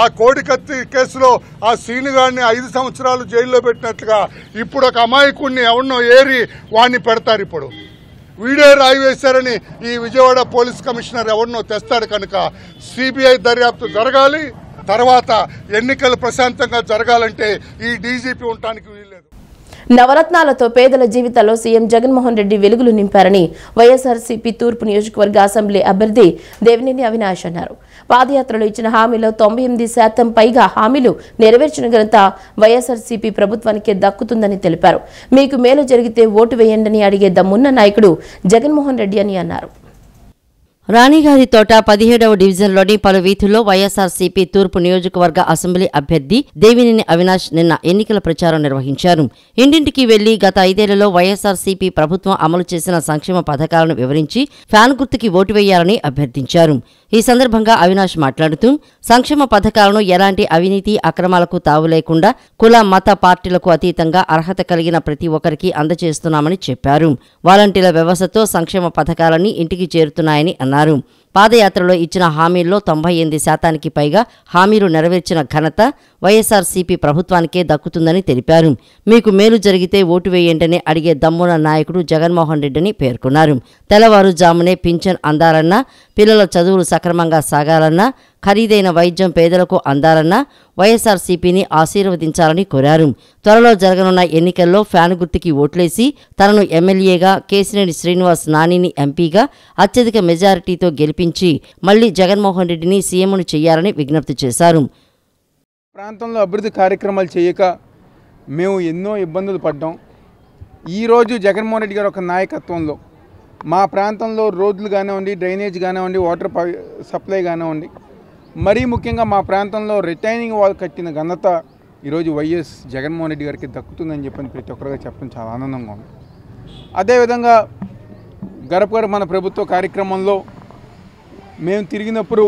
ఆ కోడికత్తి కేసులో ఆ సీనుగాడిని 5 సంవత్సరాలు జైల్లో పెట్టినట్లుగా ఇప్పుడు ఒక అమాయకుడిని ఎవరినో ఏరి వాడిని పెడతారు. ఇప్పుడు వీడియో రాయి వేశారని ఈ విజయవాడ పోలీస్ కమిషనర్ ఎవరినో తెస్తాడు. కనుక సిబిఐ దర్యాప్తు జరగాలి. తర్వాత ఎన్నికలు ప్రశాంతంగా జరగాలంటే ఈ డీజీపీ ఉండటానికి వీల్లేదు. నవరత్నాలతో పేదల జీవితాల్లో సీఎం జగన్మోహన్ రెడ్డి వెలుగులు నింపారని వైఎస్ఆర్సీపీ తూర్పు నియోజకవర్గ అసెంబ్లీ అభ్యర్థి దేవినేని అవినాష్ అన్నారు. పాదయాత్రలో ఇచ్చిన హామీలో 98% పైగా హామీలు నెరవేర్చిన ఘనత వైఎస్ఆర్సీపీ ప్రభుత్వానికే దక్కుతుందని తెలిపారు. మీకు మేలు జరిగితే ఓటు వేయండని అడిగే దమ్మున్న నాయకుడు జగన్మోహన్ రెడ్డి అని అన్నారు. రాణిగారి తోట 17వ డివిజన్లోని పలు వీధుల్లో వైఎస్ఆర్సీపీ తూర్పు నియోజకవర్గ అసెంబ్లీ అభ్యర్థి దేవినేని అవినాష్ నిన్న ఎన్నికల ప్రచారం నిర్వహించారు. ఇంటింటికి వెళ్లి గత 5 ఏళ్లలో వైఎస్ఆర్సీపీ ప్రభుత్వం అమలు చేసిన సంక్షేమ పథకాలను వివరించి ఫ్యాన్ గుర్తుకి ఓటు వేయాలని అభ్యర్థించారు. ఈ సందర్భంగా అవినాష్ మాట్లాడుతూ సంక్షేమ పథకాలను ఎలాంటి అవినీతి అక్రమాలకు తావు లేకుండా కుల మత పార్టీలకు అతీతంగా అర్హత కలిగిన ప్రతి ఒక్కరికి అందజేస్తున్నామని చెప్పారు. వాలంటీర్ల వ్యవస్థతో సంక్షేమ పథకాలన్నీ ఇంటికి చేరుతున్నాయని అన్నారు. పాదయాత్రలో ఇచ్చిన హామీల్లో 98% పైగా హామీలు నెరవేర్చిన ఘనత వైఎస్ఆర్సీపీ ప్రభుత్వానికే దక్కుతుందని తెలిపారు. మీకు మేలు జరిగితే ఓటు వేయంటనే అడిగే దమ్మున నాయకుడు జగన్మోహన్ రెడ్డిని పేర్కొన్నారు. తెల్లవారుజామునే పింఛన్ అందాలన్నా, పిల్లల చదువులు సక్రమంగా సాగాలన్నా, ఖరీదైన వైద్యం పేదలకు అందాలన్నా వైఎస్ఆర్సీపీని ఆశీర్వదించాలని కోరారు. త్వరలో జరగనున్న ఎన్నికల్లో ఫ్యాన్ గుర్తుకి ఓట్లేసి తనను ఎమ్మెల్యేగా, కేశినేని శ్రీనివాస్ నానిని ఎంపీగా అత్యధిక మెజారిటీతో గెలిపించి మళ్లీ జగన్మోహన్ రెడ్డిని సీఎంను చేయాలని విజ్ఞప్తి చేశారు. ప్రాంతంలో అభివృద్ధి కార్యక్రమాలు చేయక మేము ఎన్నో ఇబ్బందులు పడ్డాం. ఈరోజు జగన్మోహన్ రెడ్డి గారి ఒక నాయకత్వంలో మా ప్రాంతంలో రోడ్లు కానివ్వండి, డ్రైనేజ్ కానివ్వండి, వాటర్ సప్లై కానివ్వండి, మరీ ముఖ్యంగా మా ప్రాంతంలో రిటైనింగ్ వాల్ కట్టిన ఘనత ఈరోజు వైఎస్ జగన్మోహన్ రెడ్డి గారికి దక్కుతుందని చెప్పని ప్రతి ఒక్కరిగా చెప్పడం చాలా ఆనందంగా ఉంది. అదేవిధంగా గడప గడప మన ప్రభుత్వ కార్యక్రమంలో మేము తిరిగినప్పుడు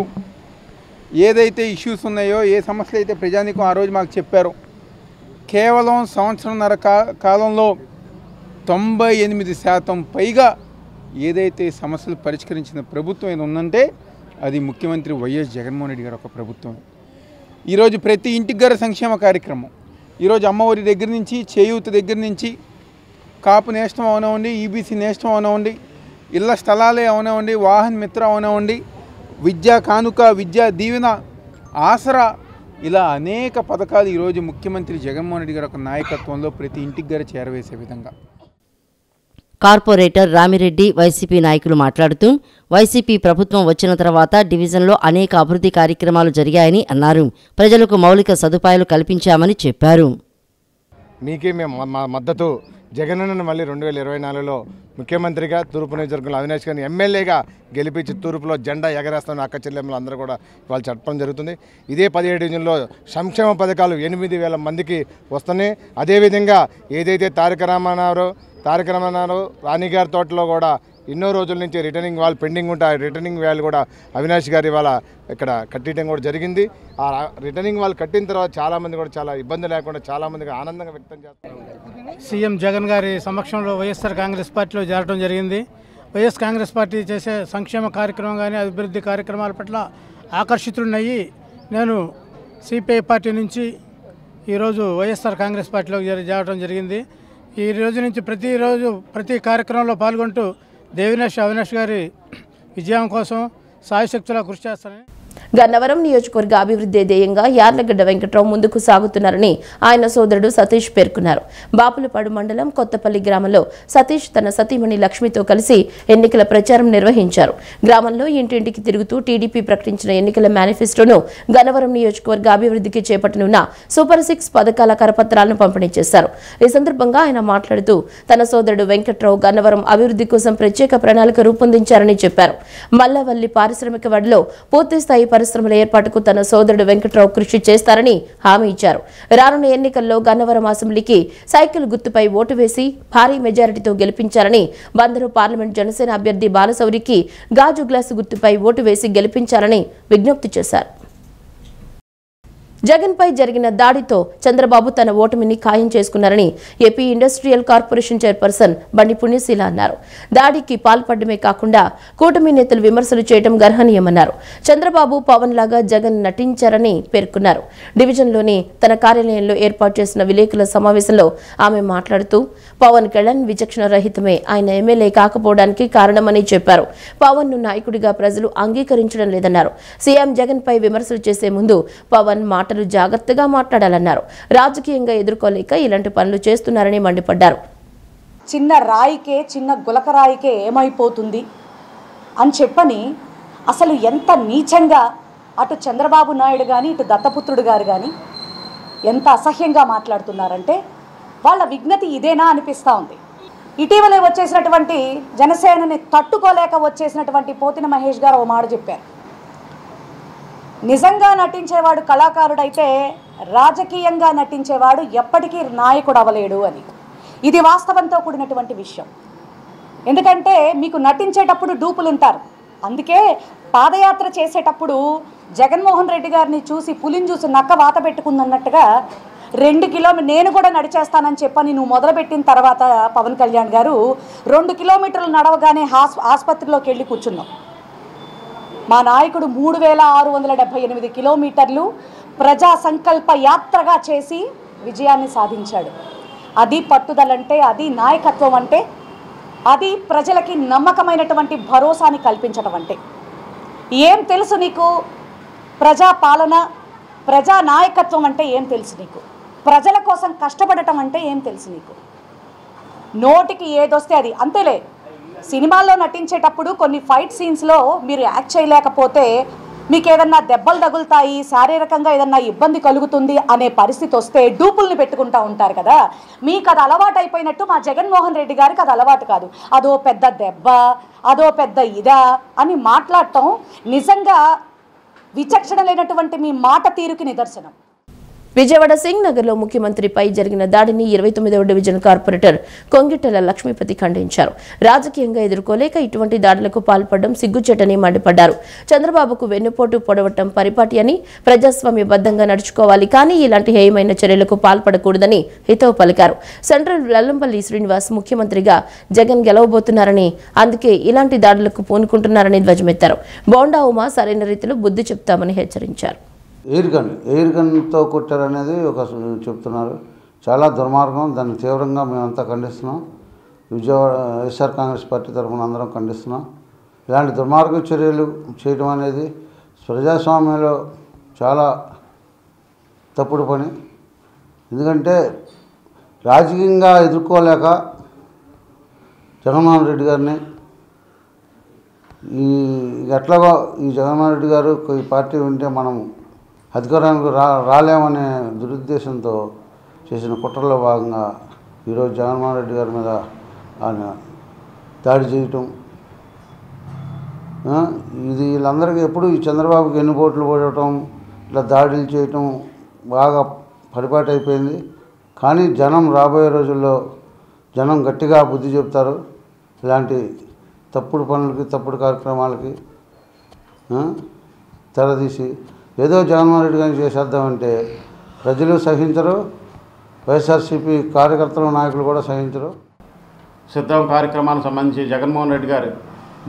ఏదైతే ఇష్యూస్ ఉన్నాయో, ఏ సమస్యలు అయితే ప్రజానీకం ఆ రోజు మాకు చెప్పారో, కేవలం సంవత్సరంన్నర కాలంలో 98% పైగా ఏదైతే సమస్యలు పరిష్కరించిన ప్రభుత్వం ఏదో ఉందంటే అది ముఖ్యమంత్రి వైఎస్ జగన్మోహన్ రెడ్డి గారు ఒక ప్రభుత్వం. ఈరోజు ప్రతి ఇంటికి గారి సంక్షేమ కార్యక్రమం, ఈరోజు అమ్మఒడి దగ్గర నుంచి, చేయూత దగ్గర నుంచి, కాపు నేస్తం అవనివ్వండి, ఈబీసీ నేస్తం అవనివ్వండి, ఇళ్ల స్థలాలే అవనివ్వండి, వాహన్ మిత్ర అవనివ్వండి, విద్యా కానుక, విద్యా దీవెన, ఆసరా, ఇలా అనేక పథకాలు ఈరోజు ముఖ్యమంత్రి జగన్మోహన్ రెడ్డి గారి ఒక నాయకత్వంలో ప్రతి ఇంటికి గారు చేరవేసే విధంగా. కార్పొరేటర్ రామిరెడ్డి, వైసీపీ నాయకులు మాట్లాడుతూ వైసీపీ ప్రభుత్వం వచ్చిన తర్వాత డివిజన్లో అనేక అభివృద్ధి కార్యక్రమాలు జరిగాయని అన్నారు. ప్రజలకు మౌలిక సదుపాయాలు కల్పించామని చెప్పారు. మీకే మేము మా మద్దతు. జగనన్నను మళ్ళీ 2024లో ముఖ్యమంత్రిగా, తూర్పు నియోజకవర్గంలో అవినాష్ గారిని ఎమ్మెల్యేగా గెలిపించి తూర్పులో జెండా ఎగరేస్తున్న అక్క చెల్లెమ్మలు అందరూ కూడా వాళ్ళు చెప్పడం జరుగుతుంది. ఇదే 17 డివిజన్లో సంక్షేమ పథకాలు 8,000 మందికి వస్తున్నాయి. అదేవిధంగా ఏదైతే తారక రామారావు రాణిగారి తోటలో కూడా ఎన్నో రోజుల నుంచి రిటర్నింగ్ వాల్ పెండింగ్ ఉంటే ఆ రిటర్నింగ్ వాల్ కూడా అవినాష్ గారి ఇవాళ ఇక్కడ కట్టడం కూడా జరిగింది. ఆ రిటర్నింగ్ వాల్ కట్టిన తర్వాత చాలామంది కూడా చాలా ఇబ్బంది లేకుండా చాలామందికి ఆనందంగా వ్యక్తం చేస్తున్నారు. సీఎం జగన్ గారి సమక్షంలో వైఎస్ఆర్ కాంగ్రెస్ పార్టీలో చేరడం జరిగింది. వైఎస్ కాంగ్రెస్ పార్టీ చేసే సంక్షేమ కార్యక్రమం కానీ అభివృద్ధి కార్యక్రమాల పట్ల ఆకర్షితుడినయ్యి నేను సిపిఐ పార్టీ నుంచి ఈరోజు వైఎస్ఆర్ కాంగ్రెస్ పార్టీలోకి చేరడం జరిగింది. ఈ రోజు నుంచి ప్రతిరోజు ప్రతి కార్యక్రమంలో పాల్గొంటూ దేవినేని అవినాష్ గారి విజయం కోసం సాయశక్తులా కృషి చేస్తానని. గన్నవరం నియోజకవర్గ అభివృద్ధి ధ్యేయంగా యార్లగడ్డ వెంకట్రావు ముందుకు సాగుతున్నారని ఆయన సోదరుడు సతీష్ పేర్కొన్నారు. బాపులపాడు మండలం కొత్తపల్లి గ్రామంలో సతీష్ తన సతీమణి లక్ష్మితో కలిసి ఎన్నికల ప్రచారం నిర్వహించారు. గ్రామంలో ఇంటింటికి తిరుగుతూ టీడీపీ ప్రకటించిన ఎన్నికల మేనిఫెస్టోను గన్నవరం నియోజకవర్గ అభివృద్ధికి చేపట్టనున్న సూపర్ 6 పథకాల కరపత్రాలను పంపిణీ చేశారు. ఈ సందర్భంగా ఆయన మాట్లాడుతూ తన సోదరుడు వెంకట్రావు గన్నవరం అభివృద్ధి కోసం ప్రత్యేక ప్రణాళిక రూపొందించారని చెప్పారు. మల్లవల్లి పారిశ్రామిక వాడలో పూర్తిస్థాయి పరిశ్రమల ఏర్పాటుకు తన సోదరుడు వెంకట్రావు కృషి చేస్తారని హామీ ఇచ్చారు. రానున్న ఎన్నికల్లో గన్నవరం అసెంబ్లీకి సైకిల్ గుర్తుపై ఓటు వేసి భారీ మెజారిటీతో గెలిపించాలని, బందరు పార్లమెంట్ జనసేన అభ్యర్థి బాలశౌరికి గాజు గ్లాసు గుర్తుపై ఓటు వేసి గెలిపించాలని విజ్ఞప్తి చేశారు. జగన్పై జరిగిన దాడితో చంద్రబాబు తన ఓటమిని ఖాయం చేసుకున్నారని ఏపీ ఇండస్ట్రియల్ కార్పొరేషన్ చైర్పర్సన్ బండి పుణ్యశీల అన్నారు. దాడికి పాల్పడమే కాకుండా కూటమి నేతలు విమర్శలు చేయడం గర్హనీయమన్నారు. చంద్రబాబు పవన్ లాగా జగన్ నటించారని పేర్కొన్నారు. డివిజన్లోని తన కార్యాలయంలో ఏర్పాటు చేసిన విలేకరుల సమావేశంలో ఆమె మాట్లాడుతూ పవన్ కళ్యాణ్ విచక్షణ రహితమే ఆయన ఎమ్మెల్యే కాకపోవడానికి కారణమని చెప్పారు. పవన్ ను నాయకుడిగా ప్రజలు అంగీకరించడం లేదన్నారు. సీఎం జగన్ పై విమర్శలు చేసే ముందు పవన్ మాటలు జాగ్రత్తగా మాట్లాడాలన్నారు. రాజకీయంగా ఎదుర్కోలేక ఇలాంటి పనులు చేస్తున్నారని మండిపడ్డారు. చిన్న రాయికే చిన్న గులకరాయికే ఏమైపోతుంది అని చెప్పని అసలు ఎంత నీచంగా అటు చంద్రబాబు నాయుడు కానీ ఇటు దత్తపుత్రుడు గారు కానీ ఎంత అసహ్యంగా మాట్లాడుతున్నారంటే వాళ్ళ విజ్ఞతి ఇదేనా అనిపిస్తూ ఉంది. ఇటీవలే వచ్చేసినటువంటి జనసేనని తట్టుకోలేక వచ్చేసినటువంటి పోతిన మహేష్ గారు ఓ మాట చెప్పారు. నిజంగా నటించేవాడు కళాకారుడైతే రాజకీయంగా నటించేవాడు ఎప్పటికీ నాయకుడు అవ్వలేడు అని. ఇది వాస్తవంతో కూడినటువంటి విషయం. ఎందుకంటే మీకు నటించేటప్పుడు డూపులు ఉంటారు. అందుకే పాదయాత్ర చేసేటప్పుడు జగన్మోహన్ రెడ్డి గారిని చూసి పులిని చూసి నక్క వాత పెట్టుకుందన్నట్టుగా 2 కిలోమీటర్లు నేను కూడా నడిచేస్తానని చెప్పని నువ్వు మొదలుపెట్టిన తర్వాత పవన్ కళ్యాణ్ గారు 2 కిలోమీటర్లు నడవగానే ఆసుపత్రిలోకి వెళ్ళి కూర్చున్నాం. మా నాయకుడు 3678 కిలోమీటర్లు ప్రజా సంకల్ప యాత్రగా చేసి విజయాన్ని సాధించాడు. అది పట్టుదలంటే, అది నాయకత్వం అంటే, అది ప్రజలకి నమ్మకమైనటువంటి భరోసాని కల్పించడం అంటే. ఏం తెలుసు నీకు? ప్రజా పాలన, ప్రజా నాయకత్వం అంటే ఏం తెలుసు నీకు? ప్రజల కోసం కష్టపడటం అంటే ఏం తెలుసు నీకు? నోటికి ఏదొస్తే అది అంతేలే. సినిమాల్లో నటించేటప్పుడు కొన్ని ఫైట్ సీన్స్లో మీరు యాక్ట్ చేయలేకపోతే మీకు ఏదన్నా దెబ్బలు తగులుతాయి, శారీరకంగా ఏదన్నా ఇబ్బంది కలుగుతుంది అనే పరిస్థితి వస్తే డూపుల్ని పెట్టుకుంటూ ఉంటారు కదా. మీకు అది అలవాటు అయిపోయినట్టు మా జగన్మోహన్ రెడ్డి గారికి అది అలవాటు కాదు. అదో పెద్ద దెబ్బ, అదో పెద్ద ఇదా అని మాట్లాడటం నిజంగా విచక్షణ లేనటువంటి మీ మాట తీరుకి నిదర్శనం. విజయవాడ సింగ్ నగర్లో ముఖ్యమంత్రిపై జరిగిన దాడిని 29వ డివిజన్ కార్పొరేటర్ కొంగిట్టెల లక్ష్మీపతి ఖండించారు. రాజకీయంగా ఎదుర్కోలేక ఇటువంటి దాడులకు పాల్పడడం సిగ్గుచేటని మండిపడ్డారు. చంద్రబాబుకు వెన్నుపోటు పొడవటం పరిపాటి అని, ప్రజాస్వామ్యబద్ధంగా నడుచుకోవాలి కానీ ఇలాంటి హేయమైన చర్యలకు పాల్పడకూడదని హితవు పలికారు. సెంట్రల్ వెల్లంపల్లి శ్రీనివాస్ ముఖ్యమంత్రిగా జగన్ గెలవబోతున్నారని, అందుకే ఇలాంటి దాడులకు పూనుకుంటున్నారని ధ్వజమెత్తారు. బోండా ఉమా సరైన రీతిలో బుద్ధి చెప్తామని హెచ్చరించారు. ఎయిర్ గన్తో కొట్టారనేది ఒక చెప్తున్నారు. చాలా దుర్మార్గం. దాన్ని తీవ్రంగా మేమంతా ఖండిస్తున్నాం. విజయవాడ వైఎస్ఆర్ కాంగ్రెస్ పార్టీ తరఫున అందరం ఖండిస్తున్నాం. ఇలాంటి దుర్మార్గ చర్యలు చేయడం అనేది ప్రజాస్వామ్యంలో చాలా తప్పుడు పని. ఎందుకంటే రాజకీయంగా ఎదుర్కోలేక జగన్మోహన్ రెడ్డి గారిని ఎట్లాగో ఈ జగన్మోహన్ రెడ్డి గారు ఈ పార్టీ ఉంటే మనం అధికారానికి రాలేమనే దురుద్దేశంతో చేసిన కుట్రలో భాగంగా ఈరోజు జగన్మోహన్ రెడ్డి గారి మీద ఆయన దాడి చేయటం, ఇది వీళ్ళందరికీ ఎప్పుడు ఈ చంద్రబాబుకి ఎన్ని ఓట్లు పడటం, ఇట్లా దాడులు చేయటం బాగా పరిపాటి అయిపోయింది. కానీ జనం రాబోయే రోజుల్లో జనం గట్టిగా బుద్ధి చెప్తారు. ఇలాంటి తప్పుడు పనులకి, తప్పుడు కార్యక్రమాలకి తెరదీసి ఏదో జగన్మోహన్ రెడ్డి గారిని చేసేద్దామంటే ప్రజలు సహించరు, వైఎస్ఆర్సీపీ కార్యకర్తలు నాయకులు కూడా సహించరు. సిద్ధం కార్యక్రమానికి సంబంధించి జగన్మోహన్ రెడ్డి గారు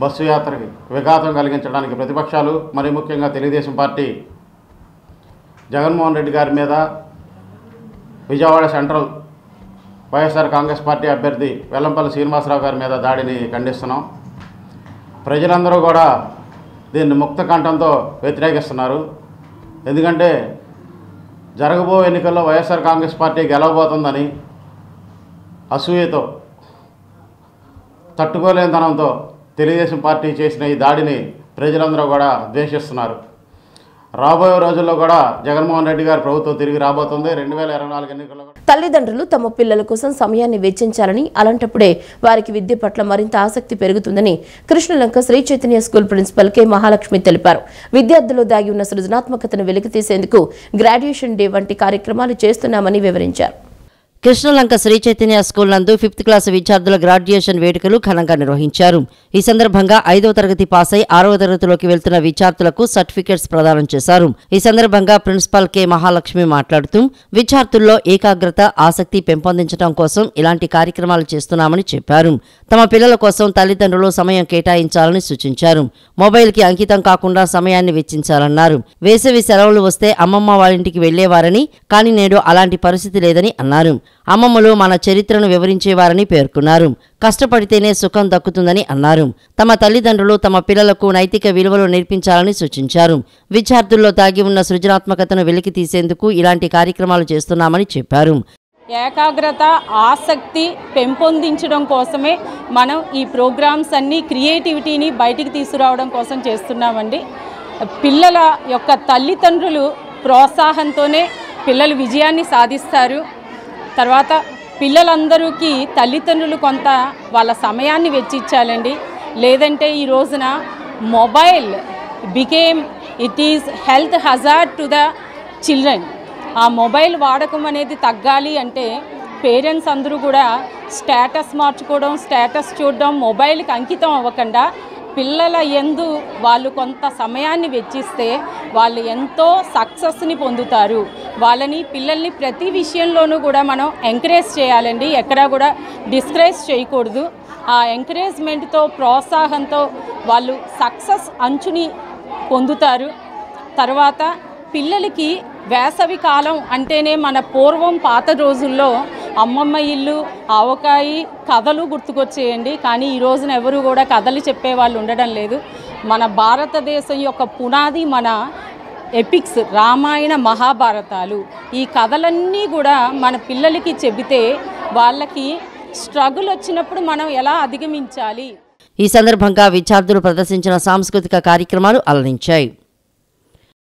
బస్సు యాత్రకి విఘాతం కలిగించడానికి ప్రతిపక్షాలు, మరి ముఖ్యంగా తెలుగుదేశం పార్టీ జగన్మోహన్ రెడ్డి గారి మీద విజయవాడ సెంట్రల్ వైఎస్ఆర్ కాంగ్రెస్ పార్టీ అభ్యర్థి వెల్లంపల్లి శ్రీనివాసరావు గారి మీద దాడిని ఖండిస్తున్నాం. ప్రజలందరూ కూడా దీన్ని ముక్త కంఠంతో వ్యతిరేకిస్తున్నారు. ఎందుకంటే జరగబో ఎన్నికల్లో వైఎస్ఆర్ కాంగ్రెస్ పార్టీ గెలవబోతుందని అసూయతో, తట్టుకోలేనితనంతో తెలుగుదేశం పార్టీ చేసిన ఈ దాడిని ప్రజలందరూ కూడా ద్వేషిస్తున్నారు. రాబోయే రోజుల్లో కూడా జగన్మోహన్ రెడ్డి గారి ప్రభుత్వం తిరిగి రాబోతుంది. 2024 ఎన్నికల్లో తల్లిదండ్రులు తమ పిల్లల కోసం సమయాన్ని వెచ్చించాలని, అలాంటప్పుడే వారికి విద్య పట్ల మరింత ఆసక్తి పెరుగుతుందని Krishnalanka Sri Chaitanya school principal K Mahalakshmi తెలిపారు. విద్యార్థుల్లో దాగి ఉన్న సృజనాత్మకతను వెలికితీసేందుకు గ్రాడ్యుయేషన్ డే వంటి కార్యక్రమాలు చేస్తున్నామని వివరించారు. కృష్ణలంక శ్రీ చైతన్య స్కూల్ నందు 5th క్లాస్ విద్యార్థుల గ్రాడ్యుయేషన్ వేడుకలు ఘనంగా నిర్వహించారు. ఈ సందర్భంగా 5వ తరగతి పాస్ అయి 6వ తరగతిలోకి వెళ్తున్న విద్యార్థులకు సర్టిఫికెట్స్ ప్రదానం చేశారు. ఈ సందర్భంగా ప్రిన్సిపాల్ కె మహాలక్ష్మి మాట్లాడుతూ విద్యార్థుల్లో ఏకాగ్రత, ఆసక్తి పెంపొందించడం కోసం ఇలాంటి కార్యక్రమాలు చేస్తున్నామని చెప్పారు. తమ పిల్లల కోసం తల్లిదండ్రులు సమయం కేటాయించాలని సూచించారు. మొబైల్కి అంకితం కాకుండా సమయాన్ని వెచ్చించాలన్నారు. వేసవి సెలవులు వస్తే అమ్మమ్మ వాళ్ళింటికి వెళ్లేవారని, కానీ నేడు అలాంటి పరిస్థితి లేదని అన్నారు. అమ్మమ్మలు మన చరిత్రను వివరించేవారని పేర్కొన్నారు. కష్టపడితేనే సుఖం దక్కుతుందని అన్నారు. తమ తల్లిదండ్రులు తమ పిల్లలకు నైతిక విలువలు నేర్పించాలని సూచించారు. విద్యార్థుల్లో దాగి ఉన్న సృజనాత్మకతను వెలికి తీసేందుకు ఇలాంటి కార్యక్రమాలు చేస్తున్నామని చెప్పారు. ఏకాగ్రత, ఆసక్తి పెంపొందించడం కోసమే మనం ఈ ప్రోగ్రామ్స్ అన్నీ క్రియేటివిటీని బయటికి తీసుకురావడం కోసం చేస్తున్నామండి. పిల్లల యొక్క తల్లిదండ్రులు ప్రోత్సాహంతోనే పిల్లలు విజయాన్ని సాధిస్తారు. తర్వాత పిల్లలందరికీ తల్లిదండ్రులు కొంత వాళ్ళ సమయాన్ని వెచ్చించాలండి. లేదంటే ఈ రోజున mobile it is health hazard to the children. ఆ మొబైల్ వాడకం అనేది తగ్గాలి అంటే పేరెంట్స్ అందరూ కూడా స్టేటస్ మార్చుకోవడం, స్టేటస్ చూడడం, మొబైల్కి అంకితం అవ్వకుండా పిల్లల యందు వాళ్ళు కొంత సమయాన్ని వెచ్చిస్తే వాళ్ళు ఎంతో సక్సెస్ని పొందుతారు. పిల్లల్ని ప్రతి విషయంలోనూ కూడా మనం ఎంకరేజ్ చేయాలండి, ఎక్కడా కూడా డిస్కరేజ్ చేయకూడదు. ఆ ఎంకరేజ్మెంట్తో, ప్రోత్సాహంతో వాళ్ళు సక్సెస్ అంచుని పొందుతారు. తర్వాత పిల్లలకి వేసవి కాలం అంటేనే మన పూర్వం పాత రోజుల్లో అమ్మమ్మ ఇల్లు, ఆవకాయి, కథలు గుర్తుకొచ్చేయండి. కానీ ఈ రోజున ఎవరు కూడా కథలు చెప్పేవాళ్ళు ఉండడం లేదు. మన భారతదేశం యొక్క పునాది మన ఎపిక్స్, రామాయణ, మహాభారతాలు. ఈ కథలన్నీ కూడా మన పిల్లలకి చెబితే వాళ్ళకి స్ట్రగుల్ వచ్చినప్పుడు మనం ఎలా అధిగమించాలి. ఈ సందర్భంగా విద్యార్థులు ప్రదర్శించిన సాంస్కృతిక కార్యక్రమాలు అలరించాయి.